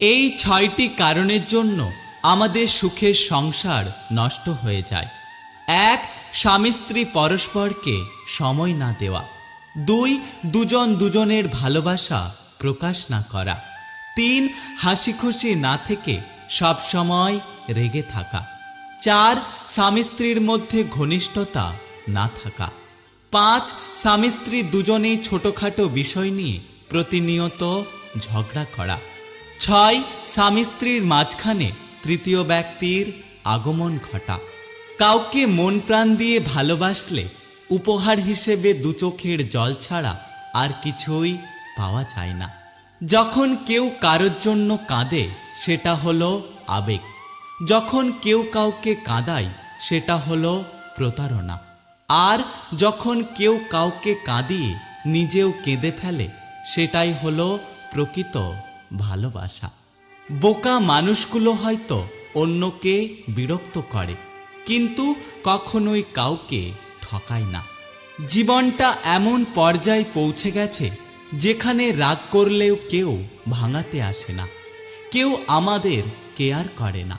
এই ৬টি কারণের জন্য আমাদের সুখের সংসার নষ্ট হয়ে যায়। ১. স্বামী স্ত্রী পরস্পরকে সময় না দেওয়া। ২. দুজন দুজনের ভালোবাসা প্রকাশ না করা। ৩. হাসি খুশি না থেকে সব সময় রেগে থাকা। ৪. স্বামী স্ত্রীর মধ্যে ঘনিষ্ঠতা না থাকা। ৫. স্বামী স্ত্রী দুজনেই ছোটোখাটো বিষয় নিয়ে প্রতিনিয়ত ঝগড়া করা। ৬. স্বামী স্ত্রীর মাঝখানে তৃতীয় ব্যক্তির আগমন ঘটা। কাউকে মন প্রাণ দিয়ে ভালোবাসলে উপহার হিসেবে দু চোখের জল ছাড়া আর কিছুই পাওয়া যায় না। যখন কেউ কারোর জন্য কাঁদে সেটা হলো আবেগ, যখন কেউ কাউকে কাঁদায় সেটা হলো প্রতারণা, আর যখন কেউ কাউকে কাঁদিয়ে নিজেও কেঁদে ফেলে সেটাই হলো প্রকৃত ভালোবাসা। বোকা মানুষগুলো হয়তো অন্যকে বিরক্ত করে, কিন্তু কখনোই কাউকে ঠকায় না। জীবনটা এমন পর্যায়ে পৌঁছে গেছে যেখানে রাগ করলেও কেউ ভাঙাতে আসে না, কেউ আমাদের কেয়ার করে না।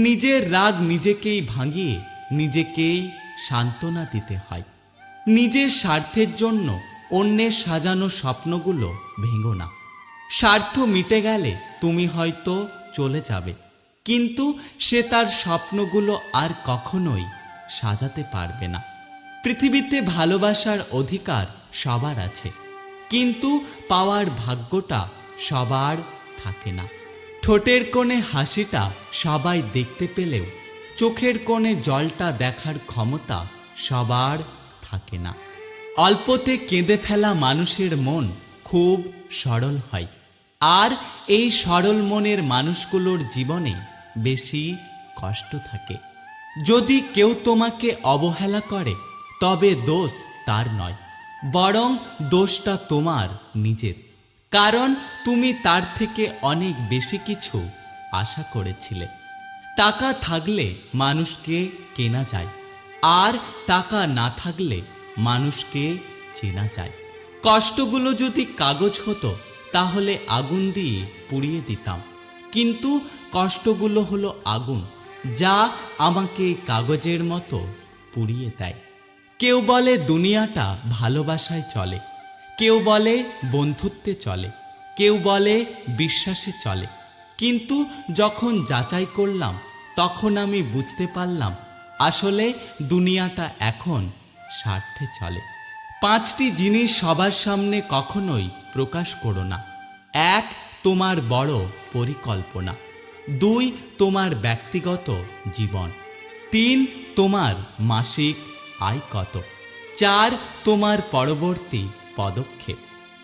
নিজের রাগ নিজেকেই ভাঙিয়ে নিজেকেই সান্ত্বনা দিতে হয়। নিজের স্বার্থের জন্য অন্যের সাজানো স্বপ্নগুলো ভেঙো না। স্বার্থ মিটে গেলে তুমি হয়তো চলে যাবে, কিন্তু সে তার স্বপ্নগুলো আর কখনোই সাজাতে পারবে না। পৃথিবীতে ভালোবাসার অধিকার সবার আছে, কিন্তু পাওয়ার ভাগ্যটা সবার থাকে না। ঠোঁটের কোণে হাসিটা সবাই দেখতে পেলেও চোখের কোণে জলটা দেখার ক্ষমতা সবার থাকে না। অল্পতে কেঁদে ফেলা মানুষের মন খুব সরল হয়, আর এই সরল মনের মানুষগুলোর জীবনে বেশি কষ্ট থাকে। যদি কেউ তোমাকে অবহেলা করে তবে দোষ তার নয়, বরং দোষটা তোমার নিজের, কারণ তুমি তার থেকে অনেক বেশি কিছু আশা করেছিলে। টাকা থাকলে মানুষকে কেনা যায়, আর টাকা না থাকলে মানুষকে চেনা যায়। কষ্টগুলো যদি কাগজ হতো তাহলে আগুন দিয়ে পুড়িয়ে দিতাম, কিন্তু কষ্টগুলো হলো আগুন, যা আমাকে কাগজের মতো পুড়িয়ে দেয়। কেউ বলে দুনিয়াটা ভালোবাসায় চলে, কেউ বলে বন্ধুত্বে চলে, কেউ বলে বিশ্বাসে চলে, কিন্তু যখন যাচাই করলাম তখন আমি বুঝতে পারলাম আসলে দুনিয়াটা এখন স্বার্থে চলে। 5টি জিনিস সবার সামনে কখনোই প্রকাশ করো না। 1. তোমার বড় পরিকল্পনা। 2. তোমার ব্যক্তিগত জীবন। 3. তোমার মাসিক আয় কত। 4. তোমার পরবর্তী পদক্ষেপ।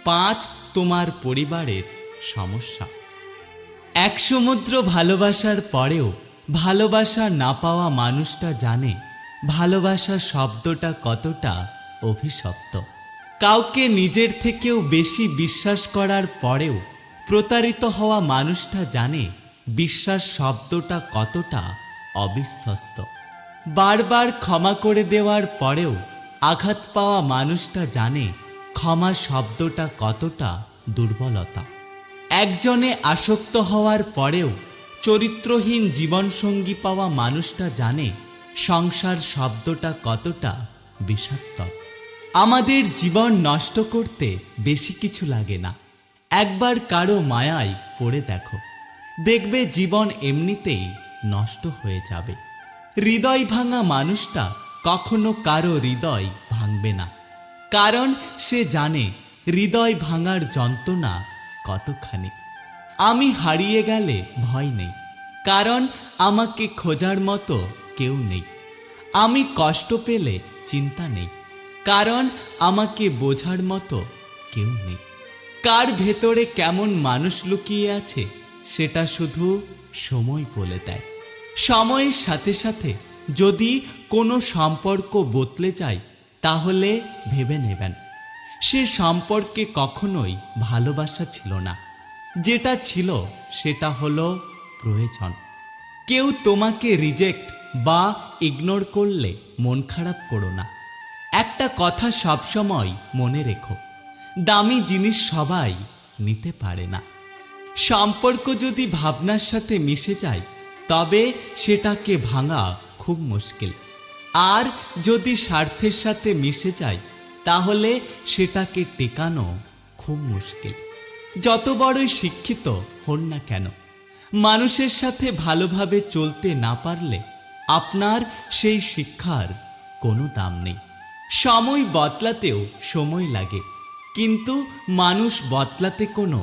5. তোমার পরিবারের সমস্যা। এক সমুদ্র ভালোবাসার পরেও ভালোবাসা না পাওয়া মানুষটা জানে ভালোবাসা শব্দটা কতটা অভিশপ্ত। কাউকে নিজের থেকেও বেশি বিশ্বাস করার পরেও প্রতারিত হওয়া মানুষটা জানে বিশ্বাস শব্দটা কতটা অবিশ্বস্ত। বারবার ক্ষমা করে দেওয়ার পরেও আঘাত পাওয়া মানুষটা জানে ক্ষমা শব্দটা কতটা দুর্বলতা। একজনে আসক্ত হওয়ার পরেও চরিত্রহীন জীবনসঙ্গী পাওয়া মানুষটা জানে সংসার শব্দটা কতটা বিষাক্ত। আমাদের জীবন নষ্ট করতে বেশি কিছু লাগে না। একবার কারো মায়ায় পড়ে দেখো, দেখবে জীবন এমনিতেই নষ্ট হয়ে যাবে। হৃদয় ভাঙা মানুষটা কখনো কারো হৃদয় ভাঙবে না, কারণ সে জানে হৃদয় ভাঙার যন্ত্রণা কতখানি। আমি হারিয়ে গেলে ভয় নেই, কারণ আমাকে খোঁজার মতো কেউ নেই। আমি কষ্ট পেলে চিন্তা নেই, কারণ আমাকে বোঝার মতো কেউ নেই। কার ভেতরে কেমন মানুষ লুকিয়ে আছে সেটা শুধু সময় বলে দেয়। সময়ের সাথে সাথে যদি কোনো সম্পর্ক বদলে যায় তাহলে ভেবে নেবেন সে সম্পর্কে কখনোই ভালোবাসা ছিল না, যেটা ছিল সেটা হলো প্রয়োজন। কেউ তোমাকে রিজেক্ট বা ইগনোর করলে মন খারাপ করো না। একটা কথা সবসময় মনে রেখো, দামি জিনিস সবাই নিতে পারে না। সম্পর্ক যদি ভাবনার সাথে মিশে যায় তবে সেটাকে ভাঙা খুব মুশকিল, আর যদি স্বার্থের সাথে মিশে যায় তাহলে সেটাকে টেকানো খুব মুশকিল। যত বড়ই শিক্ষিত হন না কেন, মানুষের সাথে ভালোভাবে চলতে না পারলে আপনার সেই শিক্ষার কোনো দাম নেই। সময় বদলাতেও সময় লাগে, কিন্তু মানুষ বদলাতে কোনো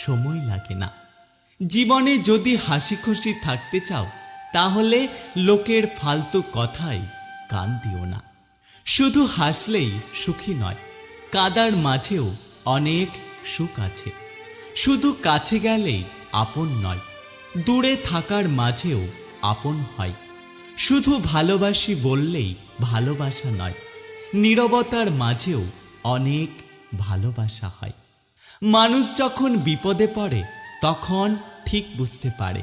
সময় লাগে না। জীবনে যদি হাসি খুশি থাকতে চাও তাহলে লোকের ফালতু কথায় কান দিও না। শুধু হাসলেই সুখী নয়, কাদার মাঝেও অনেক সুখ আছে। শুধু কাছে গেলেই আপন নয়, দূরে থাকার মাঝেও আপন হয়। শুধু ভালোবাসি বললেই ভালোবাসা নয়, নীরবতার মাঝেও অনেক ভালোবাসা হয়। মানুষ যখন বিপদে পড়ে তখন ঠিক বুঝতে পারে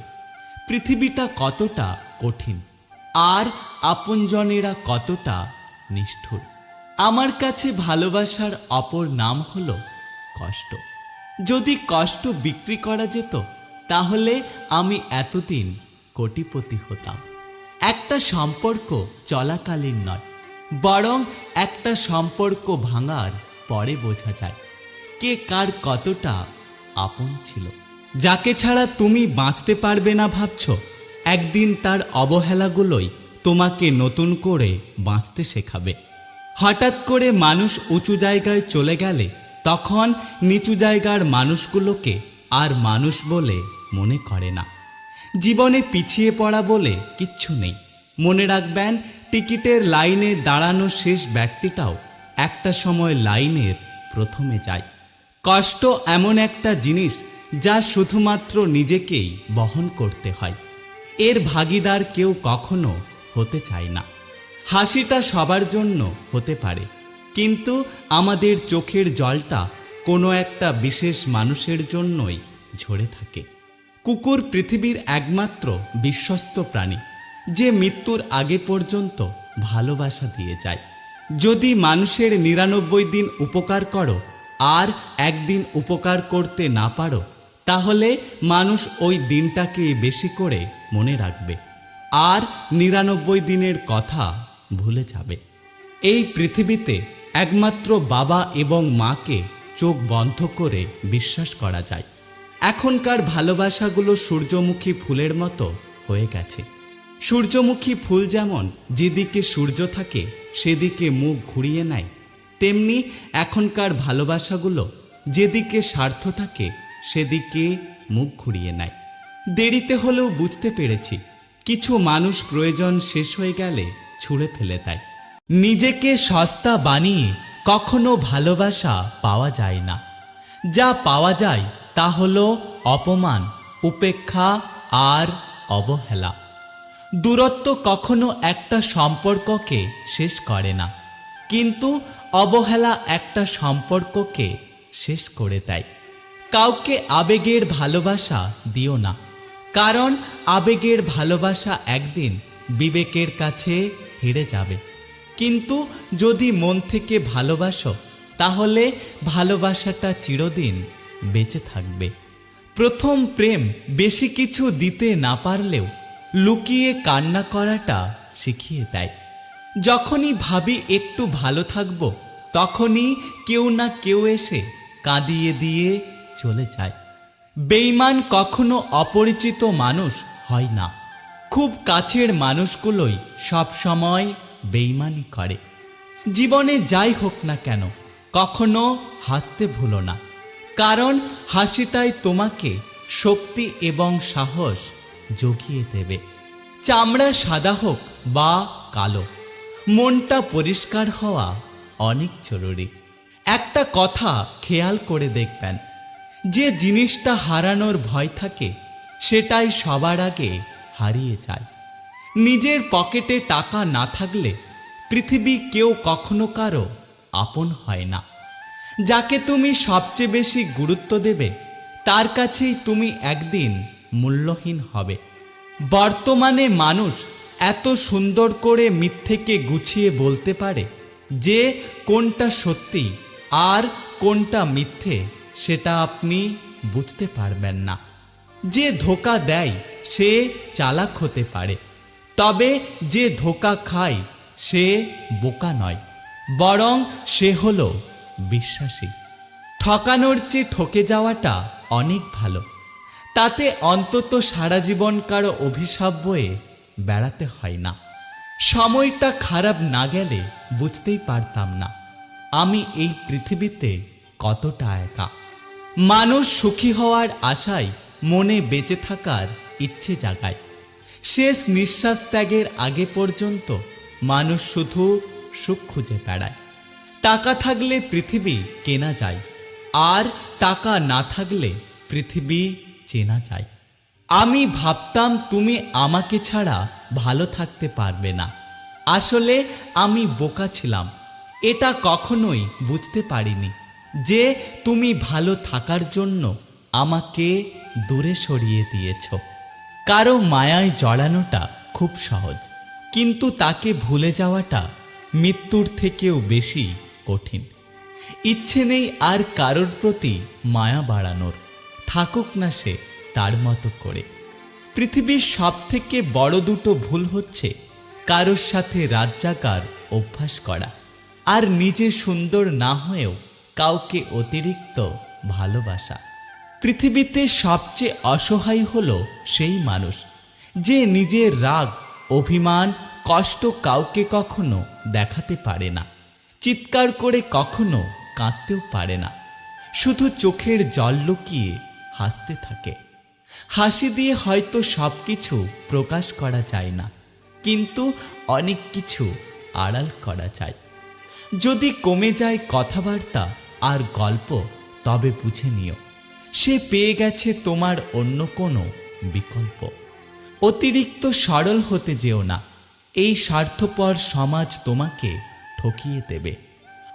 পৃথিবীটা কতটা কঠিন আর আপনজনেরা কতটা নিষ্ঠুর। আমার কাছে ভালোবাসার অপর নাম হলো কষ্ট। যদি কষ্ট বিক্রি করা যেত তাহলে আমি এতদিন কোটিপতি হতাম। একটা সম্পর্ক চলাকালীন নয়, বরং একটা সম্পর্ক ভাঙার পরে বোঝা যায় কে কার কতটা আপন ছিল। যাকে ছাড়া তুমি বাঁচতে পারবে না ভাবছ, একদিন তার অবহেলাগুলোই তোমাকে নতুন করে বাঁচতে শেখাবে। হঠাৎ করে মানুষ উঁচু জায়গায় চলে গেলে তখন নিচু জায়গার মানুষগুলোকে আর মানুষ বলে মনে করে না। জীবনে পিছিয়ে পড়া বলে কিচ্ছু নেই। মনে রাখবেন, টিকিটের লাইনে দাঁড়ানো শেষ ব্যক্তিটাও একটা সময় লাইনের প্রথমে যায়। কষ্ট এমন একটা জিনিস যা শুধুমাত্র নিজেকেই বহন করতে হয়, এর ভাগীদার কেউ কখনো হতে চায় না। হাসিটা সবার জন্য হতে পারে, কিন্তু আমাদের চোখের জলটা কোনো একটা বিশেষ মানুষের জন্যই ঝরে থাকে। কুকুর পৃথিবীর একমাত্র বিশ্বস্ত প্রাণী যে মৃত্যুর আগে পর্যন্ত ভালোবাসা দিয়ে যায়। যদি মানুষের ৯৯ দিন উপকার করো আর একদিন উপকার করতে না পারো তাহলে মানুষ ওই দিনটাকে বেশি করে মনে রাখবে আর ৯৯ দিনের কথা ভুলে যাবে। এই পৃথিবীতে একমাত্র বাবা এবং মাকে চোখ বন্ধ করে বিশ্বাস করা যায়। এখনকার ভালোবাসাগুলো সূর্যমুখী ফুলের মতো হয়ে গেছে। সূর্যমুখী ফুল যেমন যেদিকে সূর্য থাকে সেদিকে মুখ ঘুরিয়ে নেয়, তেমনি এখনকার ভালোবাসাগুলো যেদিকে স্বার্থ থাকে সেদিকে মুখ ঘুরিয়ে নেয়। দেরিতে হলেও বুঝতে পেরেছি, কিছু মানুষ প্রয়োজন শেষ হয়ে গেলে ছুঁড়ে ফেলে দেয়। নিজেকে সস্তা বানিয়ে কখনো ভালোবাসা পাওয়া যায় না। যা পাওয়া যায় তা হলো অপমান, উপেক্ষা আর অবহেলা। দূরত্ব কখনো একটা সম্পর্ককে শেষ করে না, কিন্তু অবহেলা একটা সম্পর্ককে শেষ করে দেয়। কাউকে আবেগের ভালোবাসা দিও না, কারণ আবেগের ভালোবাসা একদিন বিবেকের কাছে হেরে যাবে। কিন্তু যদি মন থেকে ভালোবাসো তাহলে ভালোবাসাটা চিরদিন বেঁচে থাকবে। প্রথম প্রেম বেশি কিছু দিতে না পারলেও লুকিয়ে কান্না করাটা শিখিয়ে দেয়। যখনই ভাবি একটু ভালো থাকব তখনই কেউ না কেউ এসে কাঁদিয়ে দিয়ে চলে যায়। বেঈমান কখনো অপরিচিত মানুষ হয় না। খুব কাছের মানুষগুলোই সব সময় বেঈমানি করে। জীবনে যাই হোক না কেন কখনো হাসতে ভুলো না, কারণ হাসিটাই তোমাকে শক্তি এবং সাহস জুগিয়ে দেবে। চামড়া সাদা হোক বা কালো, মনটা পরিষ্কার হওয়া অনেক জরুরি। একটা কথা খেয়াল করে দেখবেন, যে জিনিসটা হারানোর ভয় থাকে সেটাই সবার আগে হারিয়ে যায়। নিজের পকেটে টাকা না থাকলে পৃথিবী কেউ কখনো কারো আপন হয় না। যাকে তুমি সবচেয়ে বেশি গুরুত্ব দেবে তার কাছেই তুমি একদিন মূল্যহীন হবে। বর্তমানে মানুষ এত সুন্দর করে মিথ্যেকে গুছিয়ে বলতে পারে যে কোনটা সত্যি আর কোনটা মিথ্যে সেটা আপনি বুঝতে পারবেন না। যে ধোঁকা দেয় সে চালাক হতে পারে, তবে যে ধোঁকা খায় সে বোকা নয়, বরং সে হলো বিশ্বাসী। ঠকানোর চেয়ে ঠকে যাওয়াটা অনেক ভালো। তাতে অন্তত সারা জীবন কারো অভিশাপ বয়ে বেড়াতে হয় না। সময়টা খারাপ না গেলে বুঝতেই পারতাম না আমি এই পৃথিবীতে কতটা একা। মানুষ সুখী হওয়ার আশায় মনে বেঁচে থাকার ইচ্ছে জাগায়। শেষ নিঃশ্বাস ত্যাগের আগে পর্যন্ত মানুষ শুধু সুখ খুঁজে বেড়ায়। টাকা থাকলে পৃথিবী কেনা যায়, আর টাকা না থাকলে পৃথিবী চেনা যায়। আমি ভাবতাম তুমি আমাকে ছাড়া ভালো থাকতে পারবে না। আসলে আমি বোকা ছিলাম, এটা কখনোই বুঝতে পারিনি যে তুমি ভালো থাকার জন্য আমাকে দূরে সরিয়ে দিয়েছ। কারো মায়ায় জড়ানোটা খুব সহজ, কিন্তু তাকে ভুলে যাওয়াটা মৃত্যুর থেকেও বেশি কঠিন। ইচ্ছে নেই আর কারোর প্রতি মায়া বাড়ানোর, থাকুক না সে তার মতো করে। পৃথিবীর সবথেকে বড় দুটো ভুল হচ্ছে কারোর সাথে রাত জাগার অভ্যাস করা, আর নিজে সুন্দর না হয়েও কাউকে অতিরিক্ত ভালোবাসা। পৃথিবীতে সবচেয়ে অসহায় হলো সেই মানুষ যে নিজের রাগ, অভিমান, কষ্ট কাউকে কখনো দেখাতে পারে না, চিৎকার করে কখনো কাঁদতেও পারে না, শুধু চোখের জল লুকিয়ে হাসতে থাকে। হাসি দিয়ে হয়তো সব কিছু প্রকাশ করা যায় না, কিন্তু অনেক কিছু আড়াল করা যায়। যদি কমে যায় কথাবার্তা আর গল্প, তবে বুঝে নিও সে পেয়ে গেছে তোমার অন্য কোনো বিকল্প। অতিরিক্ত সরল হতে যেও না, এই স্বার্থপর সমাজ তোমাকে ঠকিয়ে দেবে।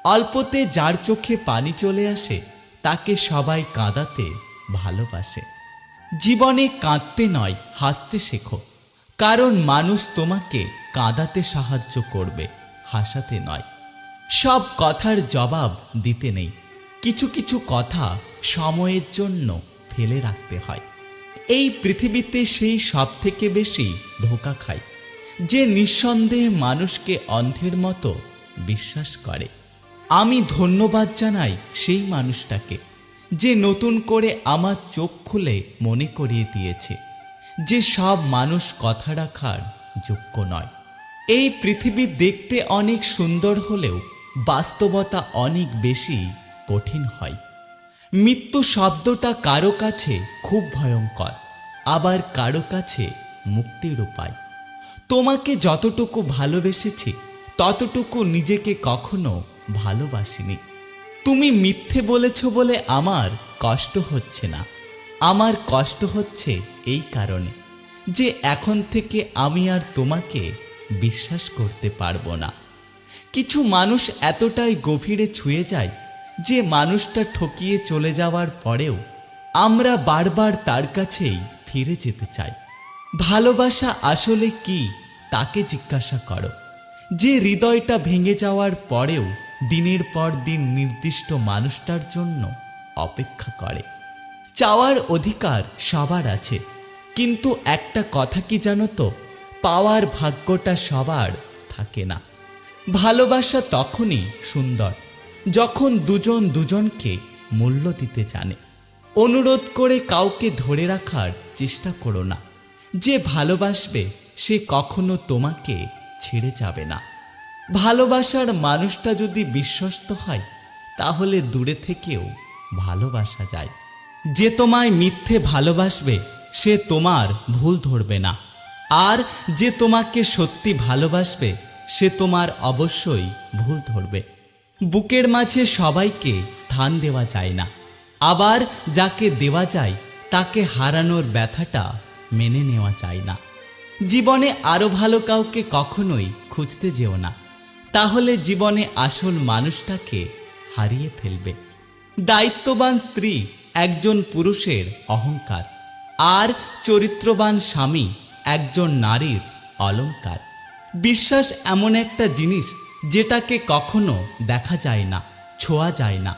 অল্পতে যার চোখে পানি চলে আসে তাকে সবাই কাঁদাতে ভালোবাসে। জীবনে কাঁদতে নয় হাসতে শেখো, কারণ মানুষ তোমাকে কাঁদাতে সাহায্য করবে, হাসাতে নয়। সব কথার জবাব দিতে নেই, কিছু কিছু কথা সময়ের জন্য ফেলে রাখতে হয়। এই পৃথিবীতে সেই সব থেকে বেশি ধোঁকা খায় যে নিঃসন্দেহে মানুষকে অন্ধের মতো বিশ্বাস করে। আমি ধন্যবাদ জানাই সেই মানুষটাকে যে নতুন করে আমার চোখ খুলে মনে করিয়ে দিয়েছে যে সব মানুষ কথা রাখার যোগ্য নয়। এই পৃথিবী দেখতে অনেক সুন্দর হলেও বাস্তবতা অনেক বেশি কঠিন হয়। মৃত্যু শব্দটা কারো কাছে খুব ভয়ঙ্কর, আবার কারো কাছে মুক্তির উপায়। তোমাকে যতটুকু ভালোবেসেছি ততটুকু নিজেকে কখনো ভালোবাসিনি। তুমি মিথ্যে বলেছ বলে আমার কষ্ট হচ্ছে না। আমার কষ্ট হচ্ছে এই কারণে যে এখন থেকে আমি আর তোমাকে বিশ্বাস করতে পারবো না। কিছু মানুষ এতটাই গভীরে ছুঁয়ে যায় যে মানুষটা ঠকিয়ে চলে যাওয়ার পরেও আমরা বারবার তার কাছেই ফিরে যেতে চাই। ভালোবাসা আসলে কি তাকে জিজ্ঞাসা করো, যে হৃদয়টা ভেঙে যাওয়ার পরেও দিনের পর দিন নির্দিষ্ট মানুষটার জন্য অপেক্ষা করে। চাওয়ার অধিকার সবার আছে, কিন্তু একটা কথা কি জানো তো, পাওয়ার ভাগ্যটা সবার থাকে না। ভালোবাসা তখনই সুন্দর যখন দুজন দুজনকে মূল্য দিতে জানে। অনুরোধ করে কাউকে ধরে রাখার চেষ্টা করো না। যে ভালোবাসবে সে কখনো তোমাকে ছেড়ে যাবে না। ভালোবাসার মানুষটা যদি বিশ্বস্ত হয় তাহলে দূরে থেকেও ভালোবাসা যায়। যে তোমায় মিথ্যে ভালোবাসবে সে তোমার ভুল ধরবে না, আর যে তোমাকে সত্যি ভালোবাসবে সে তোমার অবশ্যই ভুল ধরবে। বুকের মাঝে সবাইকে স্থান দেওয়া যায় না, আবার যাকে দেওয়া যায় তাকে হারানোর ব্যথাটা মেনে নেওয়া যায় না। জীবনে আরো ভালো কাউকে কখনোই খুঁজতে যেও না, তাহলে জীবনে আসল মানুষটাকে হারিয়ে ফেলবে। দায়িত্ববান স্ত্রী একজন পুরুষের অহংকার, আর চরিত্রবান স্বামী একজন নারীর অলংকার। বিশ্বাস এমন একটা জিনিস যেটাকে কখনো দেখা যায় না, ছোঁয়া যায় না,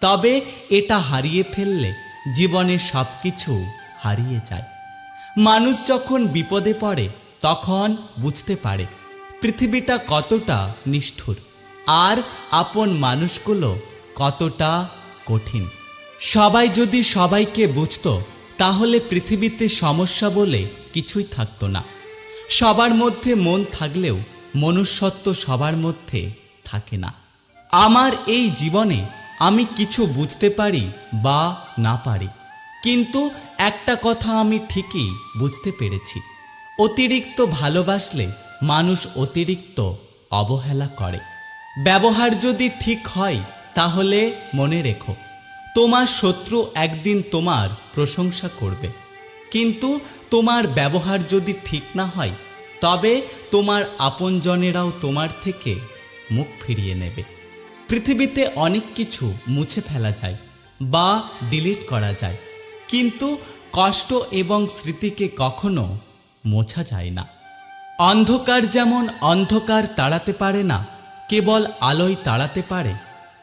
তবে এটা হারিয়ে ফেললে জীবনে সব কিছু হারিয়ে যায়। মানুষ যখন বিপদে পড়ে তখন বুঝতে পারে পৃথিবীটা কতটা নিষ্ঠুর আর আপন মানুষগুলো কতটা কঠিন। সবাই যদি সবাইকে বুঝতো তাহলে পৃথিবীতে সমস্যা বলে কিছুই থাকতো না। সবার মধ্যে মন থাকলেও মনুষ্যত্ব সবার মধ্যে থাকে না। আমার এই জীবনে আমি কিছু বুঝতে পারি বা না পারি, কিন্তু একটা কথা আমি ঠিকই বুঝতে পেরেছি, অতিরিক্ত ভালোবাসলে মানুষ অতিরিক্ত অবহেলা করে। ব্যবহার যদি ঠিক হয় তাহলে মনে রেখো, তোমার শত্রু একদিন তোমার প্রশংসা করবে, কিন্তু তোমার ব্যবহার যদি ঠিক না হয় তবে তোমার আপনজনেরাও তোমার থেকে মুখ ফিরিয়ে নেবে। পৃথিবীতে অনেক কিছু মুছে ফেলা যায় বা ডিলিট করা যায়, কিন্তু কষ্ট এবং স্মৃতিকে কখনো মোছা যায় না। অন্ধকার যেমন অন্ধকার তাড়াতে পারে না, কেবল আলোয় তাড়াতে পারে,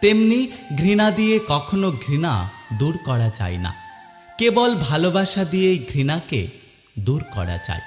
তেমনি ঘৃণা দিয়ে কখনো ঘৃণা দূর করা যায় না, কেবল ভালোবাসা দিয়েই ঘৃণাকে দূর করা যায়।